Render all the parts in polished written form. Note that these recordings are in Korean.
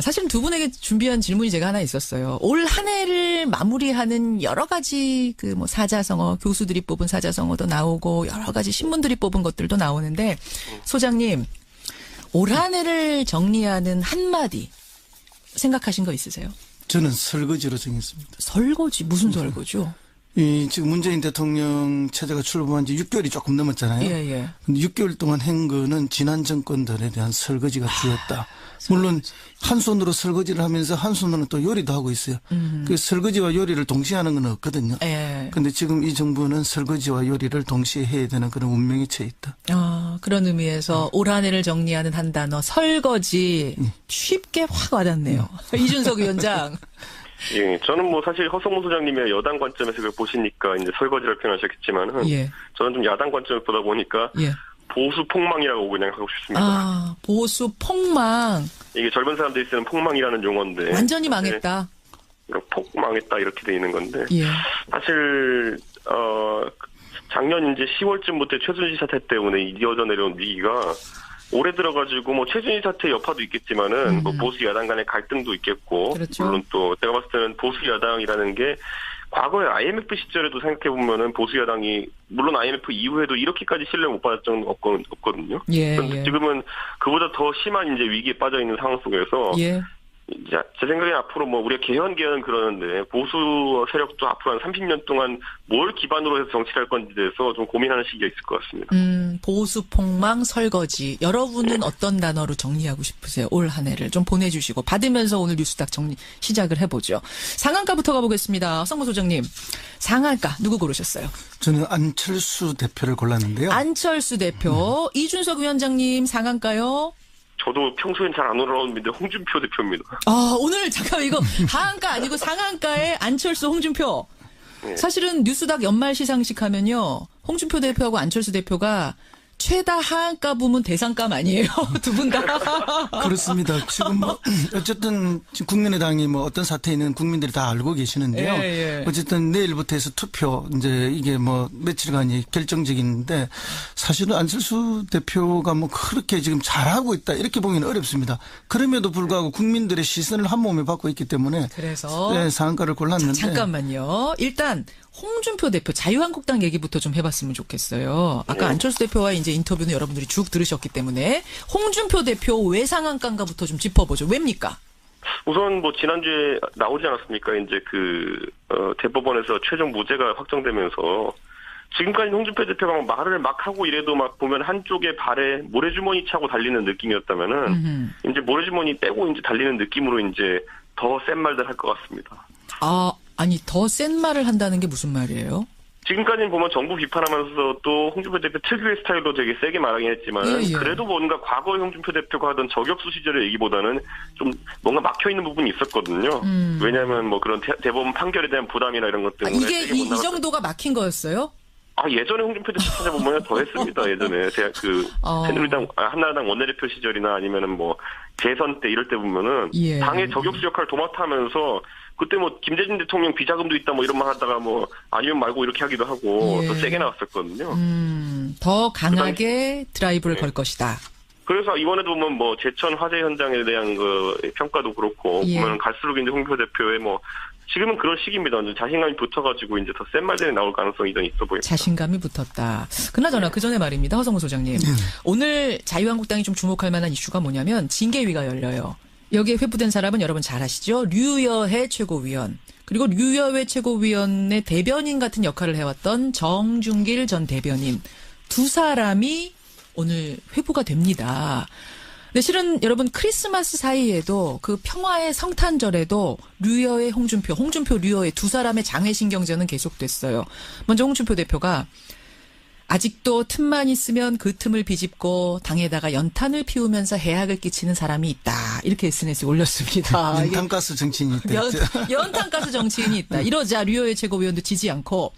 사실은 두 분에게 준비한 질문이 제가 하나 있었어요. 올 한 해를 마무리하는 여러 가지 뭐 사자성어, 교수들이 뽑은 사자성어도 나오고 여러 가지 신문들이 뽑은 것들도 나오는데 소장님, 올 한 해를 정리하는 한마디 생각하신 거 있으세요? 저는 설거지로 정했습니다. 설거지? 무슨 설거지요? 지금 문재인 대통령 체제가 출범한 지 6개월이 조금 넘었잖아요. 예. 근데 6개월 동안 한 거는 지난 정권들에 대한 설거지가 주였다. 물론 한 손으로 설거지를 하면서 한 손으로는 또 요리도 하고 있어요. 그 설거지와 요리를 동시에 하는 건 없거든요. 그런데 지금 이 정부는 설거지와 요리를 동시에 해야 되는 그런 운명에 처해 있다. 그런 의미에서 올 한 해를 정리하는 한 단어 설거지 쉽게 확 와닿네요. 이준석 위원장. 예, 저는 뭐 사실 허성무 소장님의 여당 관점에서 그걸 보시니까 이제 설거지를 표현하셨겠지만은 저는 좀 야당 관점을 보다 보니까 보수 폭망이라고 그냥 하고 싶습니다. 보수 폭망. 이게 젊은 사람들이 쓰는 폭망이라는 용어인데 완전히 망했다. 폭망했다 이렇게 돼 있는 건데 사실 작년 이제 10월쯤부터 최순실 사태 때문에 이어져 내려온 위기가 올해 들어가지고 뭐 최순실 사태 여파도 있겠지만은 뭐 보수 야당 간의 갈등도 있겠고 그렇죠. 물론 또 제가 봤을 때는 보수 야당이라는 게 과거에 IMF 시절에도 생각해 보면은 보수 야당이 물론 IMF 이후에도 이렇게까지 신뢰 못 받았던 적은 없거든요. 그런데 지금은 그보다 더 심한 이제 위기에 빠져 있는 상황 속에서 제 생각에 앞으로 뭐 우리가 개헌 그러는데 보수 세력도 앞으로 한 30년 동안 뭘 기반으로 해서 정치를 할 건지에 대해서 좀 고민하는 시기가 있을 것 같습니다. 보수 폭망 설거지. 여러분은 어떤 단어로 정리하고 싶으세요? 올 한 해를 좀 보내주시고 받으면서 오늘 뉴스닥 정리 시작을 해보죠. 상한가부터 가보겠습니다. 성모 소장님. 상한가 누구 고르셨어요? 저는 안철수 대표를 골랐는데요. 안철수 대표. 이준석 위원장님 상한가요? 저도 평소엔 잘 안 올라오는데 홍준표 대표입니다. 오늘 잠깐 이거 하한가 아니고 상한가의 안철수 홍준표. 사실은 뉴스닥 연말 시상식 하면요. 홍준표 대표하고 안철수 대표가 최다 하한가 부문 대상감 아니에요? 두 분 다. 그렇습니다. 지금 뭐 어쨌든 국민의당이 뭐 어떤 사태에는 국민들이 다 알고 계시는데요. 어쨌든 내일부터 해서 투표 이제 이게 뭐 며칠간이 결정적인데 사실은 안철수 대표가 뭐 그렇게 지금 잘하고 있다 이렇게 보기는 어렵습니다. 그럼에도 불구하고 국민들의 시선을 한 몸에 받고 있기 때문에 그래서 상한가를 골랐는데 잠깐만요. 일단 홍준표 대표 자유한국당 얘기부터 좀 해봤으면 좋겠어요. 아까 안철수 대표와 이제 인터뷰는 여러분들이 쭉 들으셨기 때문에 홍준표 대표 왜 상한가인가부터 좀 짚어보죠. 왜입니까? 우선 뭐 지난주에 나오지 않았습니까? 이제 대법원에서 최종 무죄가 확정되면서 지금까지 홍준표 대표가 말을 막 하고 이래도 막 보면 한쪽에 발에 모래주머니 차고 달리는 느낌이었다면은 이제 모래주머니 빼고 이제 달리는 느낌으로 이제 더 센 말들 할 것 같습니다. 아니 더 센 말을 한다는 게 무슨 말이에요? 지금까지는 보면 정부 비판하면서 또 홍준표 대표 특유의 스타일로 되게 세게 말하긴 했지만 그래도 뭔가 과거의 홍준표 대표가 하던 저격수 시절의 얘기보다는 좀 뭔가 막혀있는 부분이 있었거든요. 왜냐하면 뭐 그런 대법원 판결에 대한 부담이나 이런 것 때문에 이게 이 정도가 막힌 거였어요? 예전에 홍준표 대표 찾아보면 더 했습니다. 예전에 새누리당 한나라당 원내대표 시절이나 아니면은 뭐 재선 때 이럴 때 보면은 당의 저격수 역할을 도맡아 하면서 그때 뭐 김대중 대통령 비자금도 있다 뭐 이런 말 하다가 뭐 아니면 말고 이렇게 하기도 하고 더 세게 나왔었거든요. 더 강하게 드라이브를 걸 것이다. 그래서 이번에도 보면 뭐 제천 화재 현장에 대한 평가도 그렇고 보면 갈수록 이제 홍준표 대표의 뭐 지금은 그런 시기입니다. 자신감이 붙어가지고 이제 더 센 말들이 나올 가능성이 좀 있어 보입니다. 자신감이 붙었다. 그나저나 그 전에 말입니다. 허성무 소장님. 오늘 자유한국당이 좀 주목할 만한 이슈가 뭐냐면 징계위가 열려요. 여기에 회부된 사람은 여러분 잘 아시죠? 류여해 최고위원. 그리고 류여해 최고위원의 대변인 같은 역할을 해왔던 정준길 전 대변인. 두 사람이 오늘 회부가 됩니다. 근데 실은 여러분 크리스마스 사이에도 그 평화의 성탄절에도 류여해 홍준표 류여해 두 사람의 장외신경전은 계속됐어요. 먼저 홍준표 대표가 아직도 틈만 있으면 그 틈을 비집고 당에다가 연탄을 피우면서 해악을 끼치는 사람이 있다. 이렇게 SNS에 올렸습니다. 연탄가스 정치인이 있다. 연탄가스 정치인이 있다. 이러자 류여해 최고위원도 지지 않고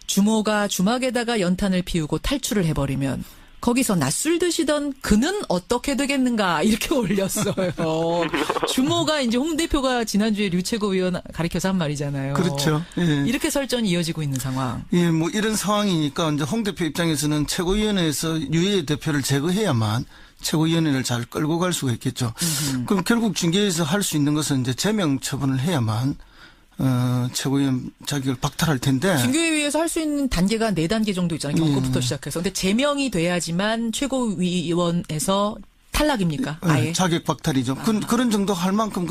주모가 주막에다가 연탄을 피우고 탈출을 해버리면 거기서 낮술 드시던 그는 어떻게 되겠는가 이렇게 올렸어요. 주모가 이제 홍 대표가 지난주에 류 최고위원 가리켜서 한 말이잖아요. 그렇죠. 이렇게 설전이 이어지고 있는 상황. 뭐 이런 상황이니까 이제 홍 대표 입장에서는 최고위원회에서 류여해 대표를 제거해야만 최고위원회를 잘 끌고 갈 수가 있겠죠. 그럼 결국 징계에서 할 수 있는 것은 이제 제명 처분을 해야만 최고위원 자격을 박탈할 텐데. 징계위에서 할 수 있는 단계가 4단계 정도 있잖아요. 경고부터 시작해서. 근데 제명이 돼야지만 최고위원에서 탈락입니까? 아예? 자격 박탈이죠. 그런 정도 할 만큼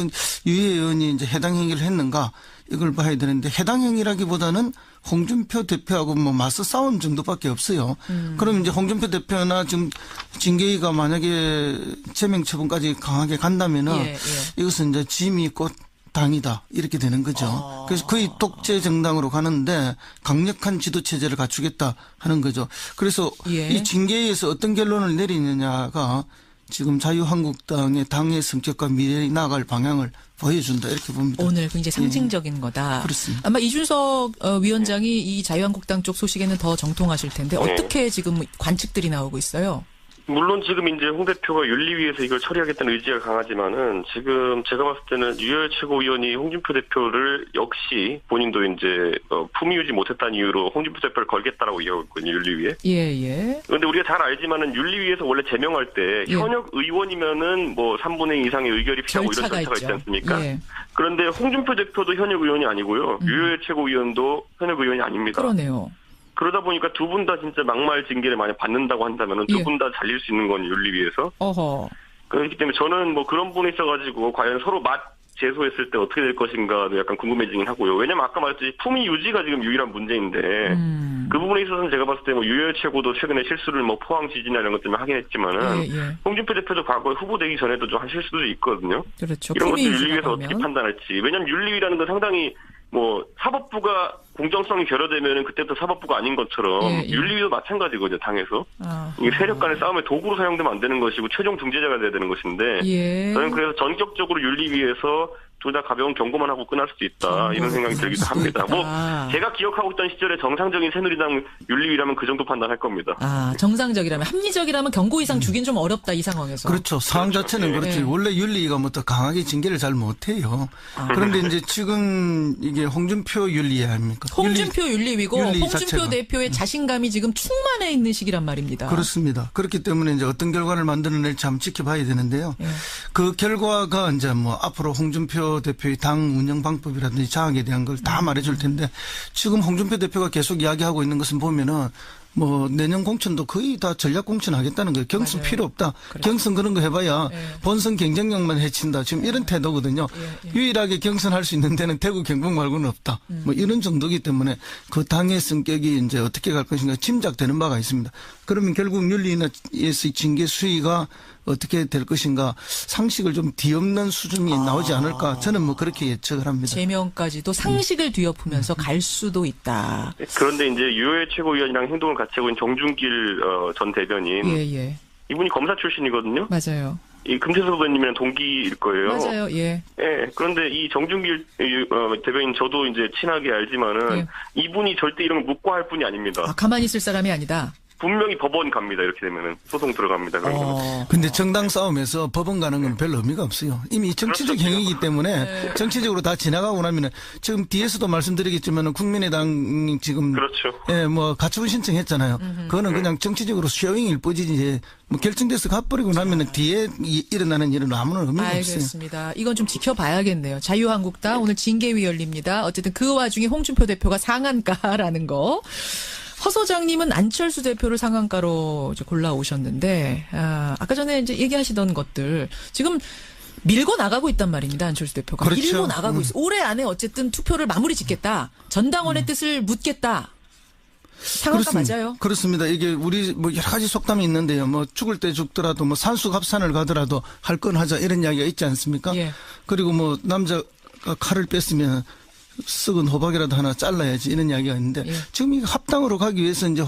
유해 의원이 이제 해당 행위를 했는가 이걸 봐야 되는데 해당 행위라기보다는 홍준표 대표하고 뭐 맞서 싸운 정도밖에 없어요. 그럼 이제 홍준표 대표나 지금 징계위가 만약에 제명 처분까지 강하게 간다면은 이것은 이제 짐이 있고 당이다 이렇게 되는 거죠. 그래서 거의 독재 정당으로 가는데 강력한 지도 체제를 갖추겠다 하는 거죠. 그래서 이 징계에서 어떤 결론을 내리느냐가 지금 자유한국당의 당의 성격과 미래에 나아갈 방향을 보여준다 이렇게 봅니다. 오늘 굉장히 상징적인 거다. 그렇습니다. 아마 이준석 위원장이 이 자유한국당 쪽 소식에는 더 정통하실 텐데 어떻게 지금 관측들이 나오고 있어요? 물론 지금 이제 홍 대표가 윤리위에서 이걸 처리하겠다는 의지가 강하지만은 지금 제가 봤을 때는 유혈 최고위원이 홍준표 대표를 역시 본인도 이제 품위 유지 못했다는 이유로 홍준표 대표를 걸겠다라고 이야기하고 있거든요, 윤리위에. 예. 그런데 우리가 잘 알지만은 윤리위에서 원래 제명할 때 현역 의원이면은 뭐 3분의 2 이상의 의결이 필요하고 이런 절차가 있지 않습니까? 그런데 홍준표 대표도 현역 의원이 아니고요, 유혈 최고위원도 현역 의원이 아닙니다. 그러네요. 그러다 보니까 두 분 다 진짜 막말 징계를 만약 받는다고 한다면은 두 분 다 잘릴 수 있는 건 윤리위에서. 그렇기 때문에 저는 뭐 그런 부분이 있어가지고 과연 서로 제소했을 때 어떻게 될 것인가도 약간 궁금해지긴 하고요. 왜냐면 아까 말했듯이 품위 유지가 지금 유일한 문제인데 그 부분에 있어서는 제가 봤을 때 뭐 유혈 최고도 최근에 실수를 뭐 포항 지진이나 이런 것 때문에 하긴 했지만은 홍준표 대표도 과거에 후보되기 전에도 좀 한 실수도 있거든요. 그렇죠. 이런 것도 윤리위에서 어떻게 판단할지. 왜냐면 윤리위라는 건 상당히 뭐 사법부가 공정성이 결여되면은 그때부터 사법부가 아닌 것처럼 윤리위도 마찬가지거든요, 당에서. 이게 세력 간의 싸움의 도구로 사용되면 안 되는 것이고 최종 중재자가 돼야 되는 것인데 저는 그래서 전격적으로 윤리위에서 둘 다 가벼운 경고만 하고 끝날 수도 있다 이런 생각이 들기도 합니다. 뭐 제가 기억하고 있던 시절에 정상적인 새누리당 윤리위라면 그 정도 판단할 겁니다. 정상적이라면 합리적이라면 경고 이상 주긴 좀 어렵다 이 상황에서. 그렇죠. 상황 자체는 그렇지. 원래 윤리위가 뭐 더 강하게 징계를 잘 못해요. 그런데 이제 지금 이게 홍준표 윤리위 아닙니까? 홍준표 윤리위고 홍준표 자체가. 대표의 자신감이 지금 충만해 있는 시기란 말입니다. 그렇습니다. 그렇기 때문에 이제 어떤 결과를 만들어낼지 한번 지켜봐야 되는데요. 그 결과가 이제 뭐 앞으로 홍준표 대표의 당 운영 방법이라든지 장악에 대한 걸 다 말해줄 텐데 지금 홍준표 대표가 계속 이야기하고 있는 것은 보면은 뭐 내년 공천도 거의 다 전략 공천하겠다는 거예요. 경선 필요 없다. 그렇죠. 경선 그런 거 해봐야 본선 경쟁력만 해친다. 지금 이런 태도거든요. 유일하게 경선할 수 있는 데는 대구 경북 말고는 없다. 뭐 이런 정도이기 때문에 그 당의 성격이 이제 어떻게 갈 것인가 짐작되는 바가 있습니다. 그러면 결국 윤리위에서 징계 수위가 어떻게 될 것인가 상식을 좀 뒤엎는 수준이 나오지 않을까 저는 뭐 그렇게 예측을 합니다. 제명까지도 상식을 뒤엎으면서 갈 수도 있다. 그런데 이제 유해 최고위원이랑 행동을 같이 하고 있는 정준길 전 대변인 이분이 검사 출신이거든요. 맞아요. 이 금태섭 의원님이랑 동기일 거예요. 맞아요. 그런데 이 정준길 대변인 저도 이제 친하게 알지만은 이분이 절대 이런 걸 묵과할 분이 아닙니다. 가만히 있을 사람이 아니다. 분명히 법원 갑니다. 이렇게 되면은 소송 들어갑니다. 근데 정당 싸움에서 법원 가는 건 별 의미가 없어요. 이미 정치적 행위이기 때문에 정치적으로 다 지나가고 나면은 지금 뒤에서도 말씀드리겠지만은 국민의당 지금 뭐 가처분 신청했잖아요. 그거는 그냥 정치적으로 쇼잉일 뿐이지 뭐 결정돼서 가버리고 나면은 뒤에 일어나는 일은 아무런 의미가 없어요. 알겠습니다. 이건 좀 지켜봐야겠네요. 자유한국당 오늘 징계위 열립니다. 어쨌든 그 와중에 홍준표 대표가 상한가라는 거. 허 소장님은 안철수 대표를 상한가로 이제 골라오셨는데, 아까 전에 이제 얘기하시던 것들, 지금 밀고 나가고 있단 말입니다, 안철수 대표가. 그렇죠. 밀고 나가고 있어. 올해 안에 어쨌든 투표를 마무리 짓겠다. 전당원의 뜻을 묻겠다. 상한가 맞아요? 그렇습니다. 이게 우리 뭐 여러 가지 속담이 있는데요. 뭐 죽을 때 죽더라도 뭐 산수갑산을 가더라도 할 건 하자 이런 이야기가 있지 않습니까? 그리고 뭐 남자가 칼을 뺐으면 썩은 호박이라도 하나 잘라야지 이런 이야기가 있는데 지금 이 합당으로 가기 위해서 이제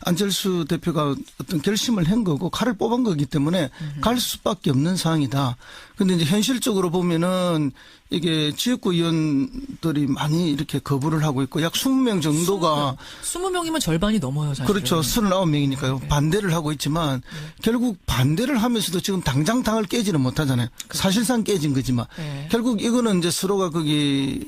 안철수 대표가 어떤 결심을 한 거고 칼을 뽑은 거기 때문에 갈 수밖에 없는 상황이다. 근데 이제 현실적으로 보면은 이게 지역구 의원들이 많이 이렇게 거부를 하고 있고 약 20명 정도가 20명이면 절반이 넘어요, 사실. 그렇죠. 39명이니까요. 반대를 하고 있지만 결국 반대를 하면서도 지금 당장 당을 깨지는 못하잖아요. 사실상 깨진 거지만 결국 이거는 이제 서로가 거기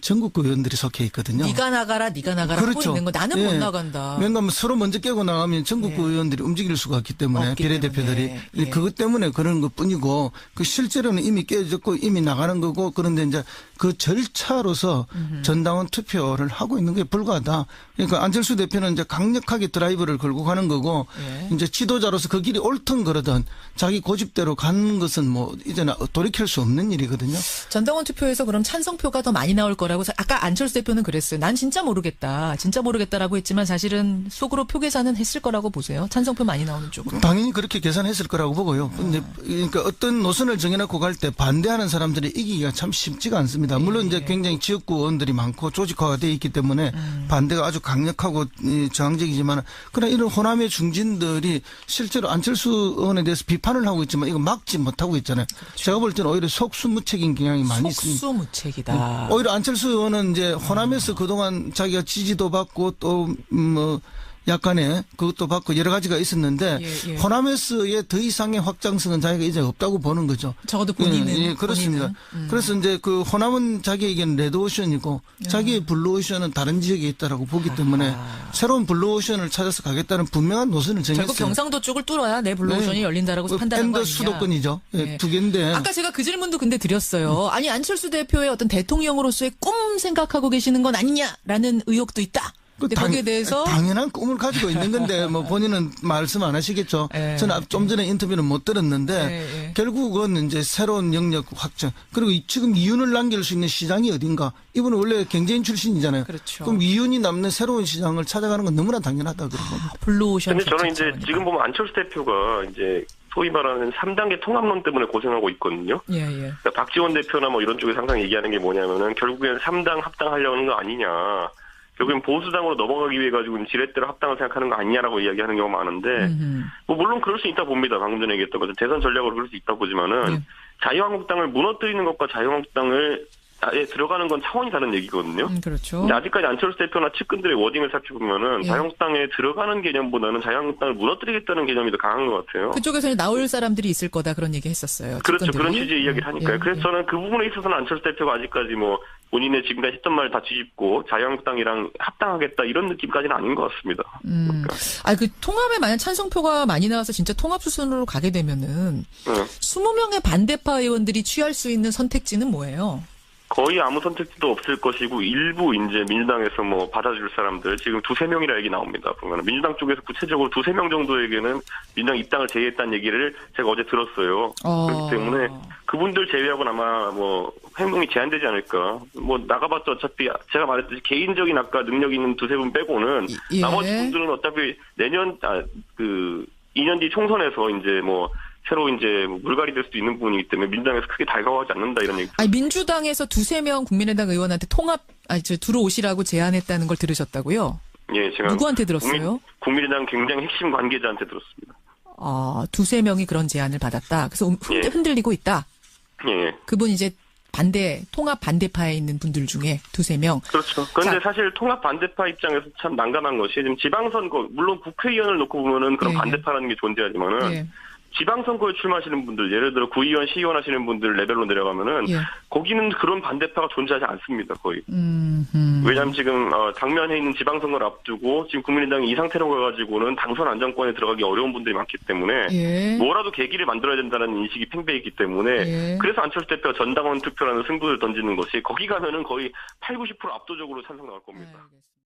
전국구 의원들이 속해 있거든요. 네가 나가라 그렇죠. 하고 있는 거 나는 못 나간다. 왜냐하면 서로 먼저 깨고 나가면 전국구 의원들이 움직일 수가 없기 때문에 비례대표들이 그것 때문에 그런 것뿐이고 그 실제로는 이미 깨졌고 이미 나가는 거고 그런데 이제 그 절차로서 전당원 투표를 하고 있는 게 불가하다. 그러니까 안철수 대표는 이제 강력하게 드라이브를 걸고 가는 거고 이제 지도자로서 그 길이 옳든 그러든 자기 고집대로 가는 것은 뭐 이제는 돌이킬 수 없는 일이거든요. 전당원 투표에서 그럼 찬성표가 더 많이 나올 거라고 아까 안철수 대표는 그랬어요. 난 진짜 모르겠다라고 했지만 사실은 속으로 표 계산은 했을 거라고 보세요. 찬성표 많이 나오는 쪽으로. 당연히 그렇게 계산했을 거라고 보고요. 그러니까 어떤 노선을 정해놓고 갈 때 반대하는 사람들이 이기기가 참 쉽지가 않습니다. 물론 이제 굉장히 지역구 의원들이 많고 조직화가 되어 있기 때문에 반대가 아주 강력하고 저항적이지만 그러나 이런 호남의 중진들이 실제로 안철수 의원에 대해서 비판을 하고 있지만 이거 막지 못하고 있잖아요. 그렇죠. 제가 볼 때는 오히려 속수무책인 경향이 많이 있습니다. 속수무책이다. 오히려 안철수 의원은 이제 호남에서 그동안 자기가 지지도 받고 또 뭐 약간의 그것도 받고 여러 가지가 있었는데 호남에서의 더 이상의 확장성은 자기가 이제 없다고 보는 거죠. 적어도 본인은. 그렇습니다. 그래서 이제 그 호남은 자기에게는 레드오션이고 자기의 블루오션은 다른 지역에 있다라고 보기 때문에 새로운 블루오션을 찾아서 가겠다는 분명한 노선을 정했어요. 결국 경상도 쪽을 뚫어야 내 블루오션이 열린다라고 판단한 거 아니냐. 수도권이죠. 두 개인데. 아까 제가 그 질문도 근데 드렸어요. 아니 안철수 대표의 어떤 대통령으로서의 꿈 생각하고 계시는 건 아니냐라는 의혹도 있다. 거기에 대해서 당연한 꿈을 가지고 있는 건데 뭐 본인은 말씀 안 하시겠죠. 저는 좀 전에 인터뷰는 못 들었는데 결국은 이제 새로운 영역 확장 그리고 지금 이윤을 남길 수 있는 시장이 어딘가. 이분은 원래 경제인 출신이잖아요. 그렇죠. 그럼 이윤이 남는 새로운 시장을 찾아가는 건 너무나 당연하다 그런 겁니다. 블루오션. 근데 저는 이제 지금 보면 안철수 대표가 이제 소위 말하는 3단계 통합론 때문에 고생하고 있거든요. 그러니까 박지원 대표나 뭐 이런 쪽에서 항상 얘기하는 게 뭐냐면은 결국엔 3당 합당하려는 거 아니냐. 결국엔 보수당으로 넘어가기 위해 가지고 지렛대로 합당을 생각하는 거 아니냐라고 이야기하는 경우가 많은데 뭐 물론 그럴 수 있다 봅니다. 방금 전에 얘기했던 것처럼 대선 전략으로 그럴 수 있다 보지만은 자유한국당을 무너뜨리는 것과 자유한국당을 아예 들어가는 건 차원이 다른 얘기거든요. 그렇죠. 근데 아직까지 안철수 대표나 측근들의 워딩을 살펴보면은 자유한국당에 들어가는 개념보다는 자유한국당을 무너뜨리겠다는 개념이 더 강한 것 같아요. 그쪽에서는 나올 사람들이 있을 거다 그런 얘기 했었어요. 그렇죠. 측근들이. 그런 취지의 이야기를 하니까요. 그래서 저는 그 부분에 있어서는 안철수 대표가 아직까지 뭐 본인의 지금까지 했던 말 다 뒤집고 자유한국당이랑 합당하겠다 이런 느낌까지는 아닌 것 같습니다. 그러니까. 그 통합에 만약 찬성표가 많이 나와서 진짜 통합 수순으로 가게 되면은 20명의 반대파 의원들이 취할 수 있는 선택지는 뭐예요? 거의 아무 선택지도 없을 것이고 일부 이제 민주당에서 뭐 받아줄 사람들 지금 2-3명이라 얘기 나옵니다. 보면 민주당 쪽에서 구체적으로 2-3명 정도에게는 민주당 입당을 제의했다는 얘기를 제가 어제 들었어요. 그렇기 때문에 그분들 제외하고는 아마 뭐 행동이 제한되지 않을까. 뭐 나가봤자 어차피 제가 말했듯이 개인적인 아까 능력 있는 2-3분 빼고는 나머지 분들은 어차피 내년 2년 뒤 총선에서 이제 뭐 새로 이제 물갈이 될 수도 있는 부분이기 때문에 민주당에서 크게 달가워하지 않는다 이런 얘기. 아니 민주당에서 2-3명 국민의당 의원한테 들어오시라고 제안했다는 걸 들으셨다고요? 예, 제가 누구한테 들었어요? 국민의당 굉장히 핵심 관계자한테 들었습니다. 2-3명이 그런 제안을 받았다. 그래서 흔들리고 있다. 예. 그분 이제 통합 반대파에 있는 분들 중에 2-3명. 그렇죠. 그런데 사실 통합 반대파 입장에서 참 난감한 것이 지금 지방선거, 물론 국회의원을 놓고 보면은 그런 반대파라는 게 존재하지만은 지방선거에 출마하시는 분들, 예를 들어 구의원, 시의원 하시는 분들 레벨로 내려가면은 거기는 그런 반대파가 존재하지 않습니다, 거의. 왜냐하면 지금 당면에 있는 지방선거를 앞두고 지금 국민의당이 이 상태로 가가지고는 당선 안정권에 들어가기 어려운 분들이 많기 때문에 뭐라도 계기를 만들어야 된다는 인식이 팽배해 있기 때문에 그래서 안철수 대표가 전당원 투표라는 승부를 던지는 것이 거기 가면은 거의 80-90% 압도적으로 찬성 나올 겁니다.